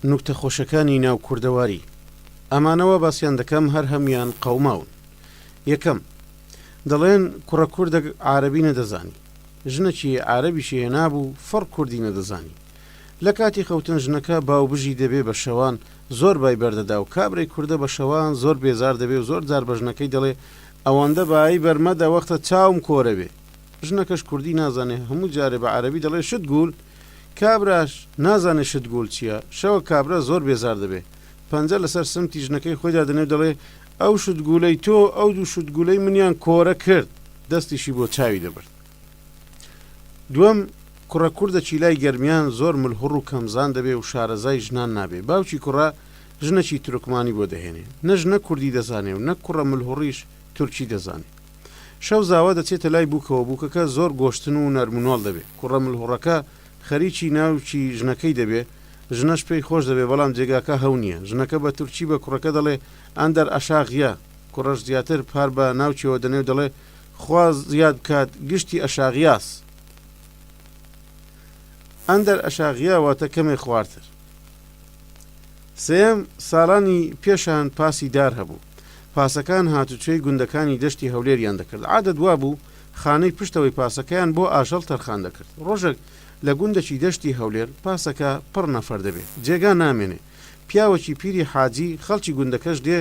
نوکتە خۆشەکانی ناو کوردەواری ئەمانەوە باسییان دەکەم هەر هەمیان قەوماون. یەکەم دەڵێن کوڕە کوردە عارەبی نەدەزانی، ژنەکی عارەبیشی هێنابوو فەڕ کوردی نەدەزانی. لە کاتی خەوتن ژنەکە باوبژی دەبێ بە شەوان زۆر بای بەردەدا و کابرەی کوردە بە شەوان زۆر بێزار دەبێ و زۆر جار بە ژنەکەی دەڵێ ئەوەندە بایی بەرمەدە وەختە چاوم کۆرە بێ. ژنەکەش کوردی نازانێ، هەموو جارێ بە عارەبی دەڵێ شت گول، کابراش نازانێ شت گول چییە. شەوە کابرا زۆر بێزار دەبێ، پەنجە لەسەر سمتی ژنەکەی خۆیدا دەنێ دەڵێ ئەو شت گولەی تۆ ئەو دوو شت گولەی منیان کۆرە کرد، دەستیشی بۆ چاوی دەبرد. دووەم کوڕە کوردە چیلای گەرمیان زۆر ملهوڕ و کەمزان دەبێ و شارەزای ژنان نابێ. باوکی کوڕە ژنەکی تورکمانی بۆ دەهێنێ، نە ژنە کوردی دەزانێ و نە کوڕە ملهوڕیش تورکی دەزانێ. شەو زاوا دەچێتە لای بووکەوە، بووکەکە زۆر گۆشتن و نەرمونۆڵ دەبێ. کوڕە ملهوڕەکە خەریکی ناوچی ژنەکەی دەبێ، ژنەش پێی خۆش دەبێ بەڵام جێگاکە هەو نییە. ژنەکە بە تورکی بە کوڕەکە دەڵێ ئەندەر ئەشاغیە، کوڕەش زیاتر پار بە ناوچیەوە دەنێ و دەڵێ خوا زیاد بکات گشتی ئەشاغیاس. ئەندەر ئەشاغیا واتە کەمێ خواردتر. سێم ساڵانی پێشان پاسی دار هەبوو، پاسەکان هاتوچۆی گوندەکانی دەشتی هەولێریان دەکرد. عادەت وا بوو خانەی پشتەوەی پاسەکەیان بۆ ئاژەڵ تەرخان دەکرد. ڕۆژێک لە گوندەکی دەشتی هەولێر پاسەکە پڕ نەفەر دەبێت، جێگا نامێنێ. پیاوەکی پیری حاجی خەڵکی گوندەکەش دێ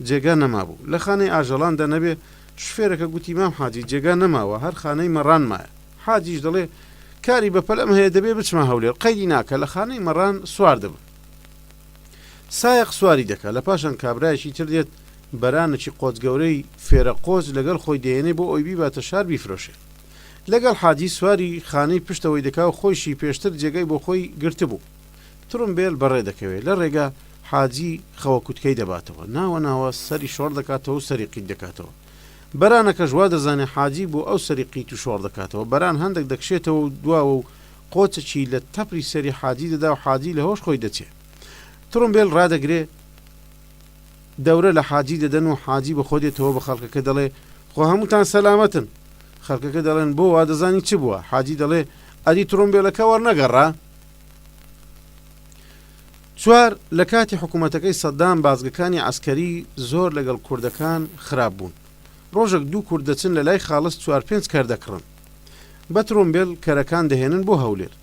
جێگا نەمابوو. لە خانەی ئاژەڵاندا نەبێ، شفێرەکە گوتی مام حاجی جێگا نەماوە، هەر خانەی مەڕان مایە. حاجیش دەڵێ کاری بەپەلەم هەیە دەبێ بچمە هەولێر، قەیدی ناکە، لە خانەی مەڕان سوار دەبن. سایق سواری دەکا، لە پاشان کابرایەکی تر دێت بەرانێکی قۆچگەورەی فێرە قۆچ لەگەڵ خۆی دێنێ بۆ ئەوی بیباتە شار بیفرۆشێ. لەگەڵ حاجی سواری خانەی پشتەوەی دەکا و خۆیشی پێشتر جێگەی بۆ خۆی گرتبوو. تڕمبێل بەڕێ دەکەوێت، لە ڕێگا حاجی خەوە کوتکەی دەباتەوە، ناوە ناوە سەری شۆڕ دەکاتەوە و سەری قیت دەکاتەوە. بەرانەکە ژوا دەزانێت حاجی بۆ ئەو سەری قیت و شۆڕ دەکاتەوە. بەران هەندێک دەکشێتەوە و دواوە و قۆچەکی لە تەپری سەری حاجی دەدا و حاجی لە هۆش خۆی دەچێت. تڕمبێل ڕادەگرێ، دەورە لە حاجی دەدەن و حاجی بە خۆ دێتەوە بە خەڵکەکە دەڵێ خۆ هەمووتان سەلامەتن. خەڵکەکە دەڵێن بۆ وا دەزانی چ بووە؟ حاجی دەڵێ ئەدی تڕمبێلەکە وەرنەگەڕا. چوار لە کاتی حکوومەتەکەی سەدام بازگەکانی عەسکەری زۆر لەگەڵ کوردەکان خراپ بوون. ڕۆژێک دوو کورد دەچن لە لای خاڵس 4-5 کار دەکڕن، بە تڕمبێل کەرەکان دەهێنن بۆ هەولێر.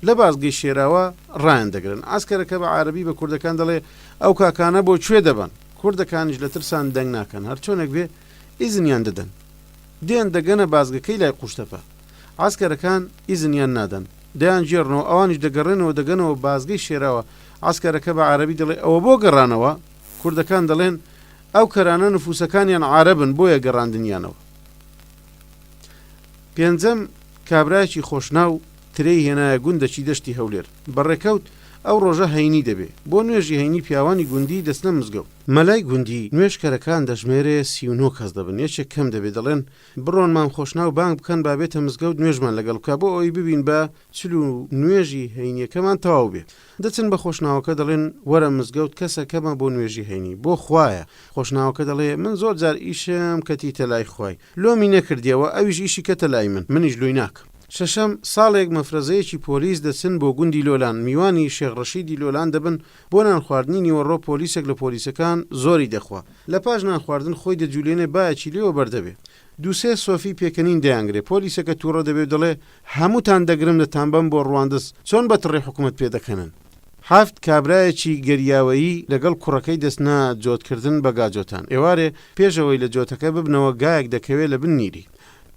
لە بازگەی شێراوە ڕایان دەگرن. ئاسکەرەکە بە عارەبی بە کوردەکان دەڵێ ئەو کاکانە بۆ کوێ دەبن. کوردەکانیش لە ترسان دەنگ ناکەن، هەر چۆنێک بێ ئیزنیان دەدەن. دێن دەگەنە بازگەکەی لای قوشتەپە. ئاسکەرەکان ئیزنیان نادەن، دەیان جێڕنەوە، ئەوانیش دەگەڕێنەوە بازگەی شێراوە. ئاسکەرەکە بە عارەبی دەڵێ ئەوە بۆ گەڕانەوە. کوردەکان دەڵێن ئەو کەرانە نفوسەکانیان عارەبن بۆیە گەڕاندنیانەوە. پێنجەم کابرایەکی خۆشناو ترەی هێنایە گوندەکی دەشتی هەولێر. بەڕێکەوت ئەو ڕۆژە هەینی دەبێ. بۆ نوێژی هەینی پیاوانی گوندی دەستنە مزگەوت. مەلای گوندی نوێژکەرەکان دەژمێرێ 39 کەس دەبن، یەکێک کەم دەبێت. دەڵێن بڕۆن مام خۆشناو بانگ بکەن بابێتە مزگەوت نوێژمان لەگەڵ بکە بۆ ئەوی ببین بە چلو نوێژی هەینیەکەمان تەواو بێت. دەچن بە خۆشناوەکە دەڵێن وەرە مزگەوت کەسەکەمە بۆ نوێژی هەینی بۆ خوایە. خۆشناوەکە دەڵێ من زۆر جار ئیشم کەتیتە لای خوای، لۆمی نەکردیەوە، ئەویش ئیشی کەتە لای منیش لۆی ناکەم. شەشەم ساڵێک مەفرەزەیەکی پۆلیس دەچن بۆ گوندی لۆلان، میوانی شێخ ڕەشیدی لۆلان دەبن بۆ نان خواردنی نیوەڕۆ. پۆلیسێک لە پۆلیسەکان زۆری دەخوا، لە پاش نان خواردن خۆی دەجوولێنێ بایەکی لێوە بەردەبێ. دووسێ سۆفی پێکەنین دەیانگرێ. پۆلیسەکە تووڕە دەبێت دەڵێ هەمووتان دەگرم لە تانبەم بۆ ڕواندز، چۆن بەتڕێ حکوومەت پێدەکەنن. هەفت کابرایەکی گەریاوەیی لەگەڵ کوڕەکەی دەستنا جۆتکردن بە گاجۆتان. ئێوارێ پێشەوەی لە جۆتەکە ببنەوە گایەک دەکەوێت لە بن نیری.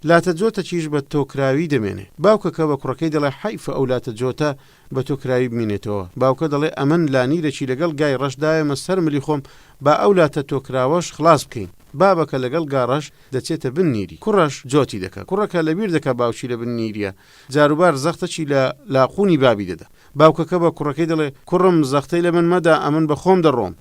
لاتە جۆتە چیش بە تۆکراوی دەمێنێ. باوکەکە بە کوڕەکەی دەڵێ حیفە ئەو لاتە جۆتە بە تۆکراوی بمێنێتەوە. باوکە دەڵێ ئەمن لانیرەکی لەگەڵ گای ڕەشدایەمە سەر ملی خۆم با ئەو لاتە تۆکراوەش خلاص بکەین. بابەکە لەگەڵ گاڕەش دەچێتە بن نیری. کوڕەش جۆتی دەکە. کوڕەکە لەبیر دەکە باوکی لە بن نیریە. جاروبار زەختەکی لە لاقوونی بابی دەدا. باوکەکە بە کوڕەکەی دەڵێ کوڕم زەختەی لە من مەدا، ئەمن بە خۆم دەڕۆم.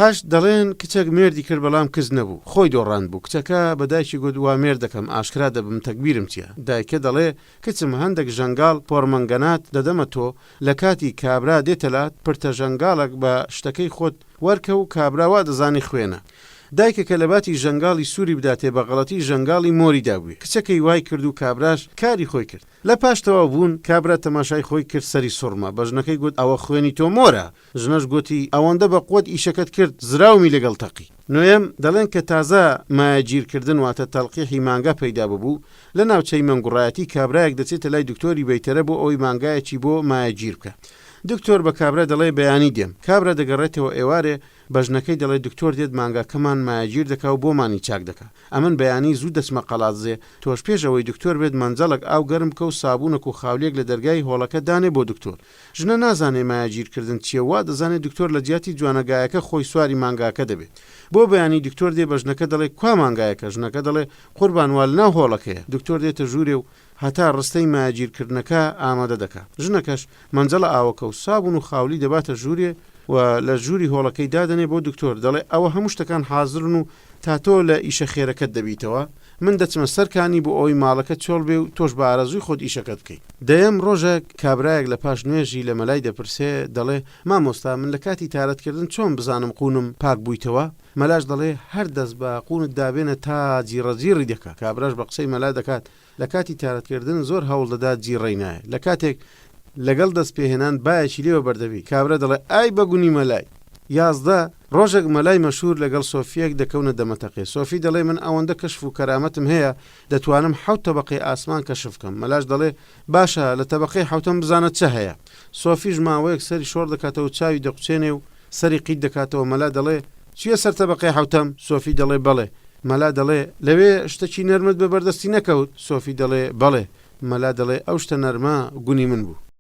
هەشت دەڵێن کچێک مێردی کرد بەڵام کز نەبوو، خۆی دۆڕاند بوو. کچەکە بە دایکی گوت وا مێر دەکەم، ئاشکرا دەبم تەکبیرم چییە. دایکە دەڵێ کچم هەندێک ژەنگاڵ پۆرمەنگەنات دەدەمە تۆ، لە کاتی کابرا دێتەلات پرتە ژەنگاڵک بە شتەکەی خۆت وەرکە و کابراوا دەزانی خوێنە. دایکە کە لە باتی ژەنگاڵی سووری بداتێ بە غەڵەتی ژەنگاڵی مۆری دابووێ کچەکەی وای کرد و کابراش کاری خۆی کرد لە پاشتەوا بوون کابرا تەماشای خۆی کرد سەری سوڕما بە ژنەکەی گوت ئەوە خوێنی تۆ مۆرە ژنەش گوتی ئەوەندە بە قوت ئیشەکەت کرد زراومی لەگەڵ تەقی نوێم دەڵێن کە تازە مایەگیرکردن واتە تەڵقیحی مانگا پەیدا ببوو لە ناوچەی مەنگوڕایەتی کابرایەک دەچێتە لای دکتۆری بەیتەرە بۆ ئەوی مانگایەکی بۆ مایەگیر بکە دکتۆر بە کابرا دەڵێ بەیانی دێم کابرا دەگەڕێتەوە ئێوارێ بەژنەکەی دەڵێ دکتۆر دێت مانگاکەمان مایەگیر دەکا و بۆمانی چاک دەکا ئەمن بەیانی زوو دەچمە قەڵاتزێ تۆش پێشەوەی دکتۆر بێت مەنجەڵک ئاو گەرم کە و سابوونەک و خاولێک لە دەرگای هۆڵەکە دانێ بۆ دکتۆر ژنە نازانێ مایەگیرکردن چییە وا دەزانێت دکتۆر لە جیاتی جوانەگایەکە خۆی سواری مانگاکە دەبێت بۆ بەیانی دکتۆر دێ بە ژنەکە دەڵێ کوا مانگایەکە ژنەکە دەڵێ قوربانوال ناو هۆڵەکەیە دکتۆر دێتە ژوورێ و هەتا ڕستەی مایەگیرکردنەکە ئامادە دەکات ژنەکەش مەنجەڵە ئاوەکە و سابوون و خاولی دەباتە ژوورێ و لە ژووری هۆڵەکەی دادەنێ بۆ دکتۆر دەڵێ ئەوە هەموو شتەکان حازرن و تا تۆ لە ئیشە خێرەکەت دەبیتەوە من دەچمە سەرکانی بۆ ئەوی ماڵەکە چۆڵ بێ و تۆش بە ئارەزووی خۆت ئیشەکەت بکەیت دەیەم ڕۆژێک کابرایەک لە پاش نوێژی لە مەلای دەپرسێ دەڵێ مامۆستا من لە کاتی تارەتکردن چۆن بزانم قوونم پاک بوویتەوە مەلاش دەڵێ هەر دەست بە قوونت دابێنە تا جیڕەجیڕی دەکات کابراش بە قسەی مەلا دەکات لە کاتی تارەتکردن زۆر هەوڵ دەدات جیڕەی نایە لە کاتێک لەگەڵ دەست پێهێنان بایەکی لێوە بەردەبی کابرا دەڵێ ئای بەگونی مەلای 11 ڕۆژێک مەلای مەشهور لەگەڵ سۆفیەک دەکەونە دەمەتەقێ سۆفی دەڵێ من ئەوەندە کەشف و کەرامەتم هەیە دەتوانم 7 تەبەقەی ئاسمان کەشف بکەم مەلاش دەڵێ باشە لە تەبەقەی 7ەم بزانت چه هەیە سۆفیش ماوەیەک سەری شۆڕ دەکاتەوە چاوی دەقوچێنێ و سەری قیت دەکاتەوە مەلا دەڵێ چییە سەر تەبەقەی 7ەم سۆفی دەڵێ بەڵێ مەلا دەڵێ لەوێ شتێکی نەرمت بە بەردەستی نەکەوت سۆفی دەڵێ بەڵێ مەلا دەڵێ ئەو شتە نەرمە گونی من بوو